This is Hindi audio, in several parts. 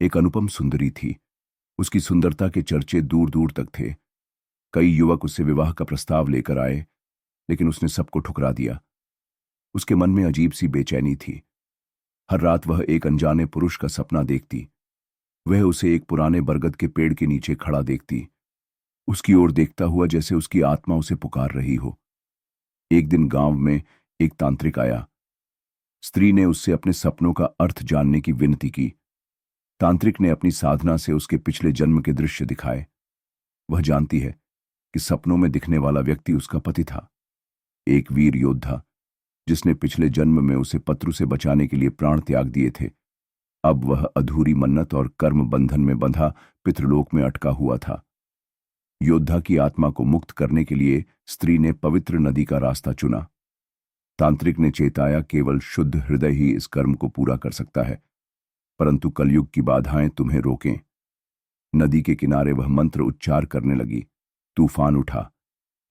एक अनुपम सुंदरी थी। उसकी सुंदरता के चर्चे दूर दूर तक थे। कई युवक उससे विवाह का प्रस्ताव लेकर आए, लेकिन उसने सबको ठुकरा दिया। उसके मन में अजीब सी बेचैनी थी। हर रात वह एक अनजाने पुरुष का सपना देखती। वह उसे एक पुराने बरगद के पेड़ के नीचे खड़ा देखती, उसकी ओर देखता हुआ जैसे उसकी आत्मा उसे पुकार रही हो। एक दिन गांव में एक तांत्रिक आया। स्त्री ने उससे अपने सपनों का अर्थ जानने की विनती की। तांत्रिक ने अपनी साधना से उसके पिछले जन्म के दृश्य दिखाए। वह जानती है कि सपनों में दिखने वाला व्यक्ति उसका पति था, एक वीर योद्धा जिसने पिछले जन्म में उसे पत्रु से बचाने के लिए प्राण त्याग दिए थे। अब वह अधूरी मन्नत और कर्म बंधन में बंधा पितृलोक में अटका हुआ था। योद्धा की आत्मा को मुक्त करने के लिए स्त्री ने पवित्र नदी का रास्ता चुना। तांत्रिक ने चेताया, केवल शुद्ध हृदय ही इस कर्म को पूरा कर सकता है, परंतु कलयुग की बाधाएं तुम्हें रोकें। नदी के किनारे वह मंत्र उच्चार करने लगी। तूफान उठा,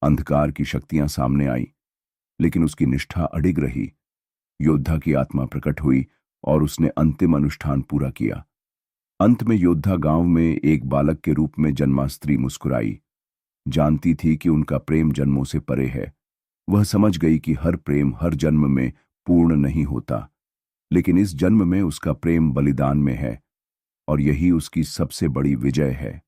अंधकार की शक्तियां सामने आई, लेकिन उसकी निष्ठा अडिग रही। योद्धा की आत्मा प्रकट हुई और उसने अंतिम अनुष्ठान पूरा किया। अंत में योद्धा गांव में एक बालक के रूप में जन्मा। स्त्री मुस्कुराई, जानती थी कि उनका प्रेम जन्मों से परे है। वह समझ गई कि हर प्रेम हर जन्म में पूर्ण नहीं होता, लेकिन इस जन्म में उसका प्रेम बलिदान में है, और यही उसकी सबसे बड़ी विजय है।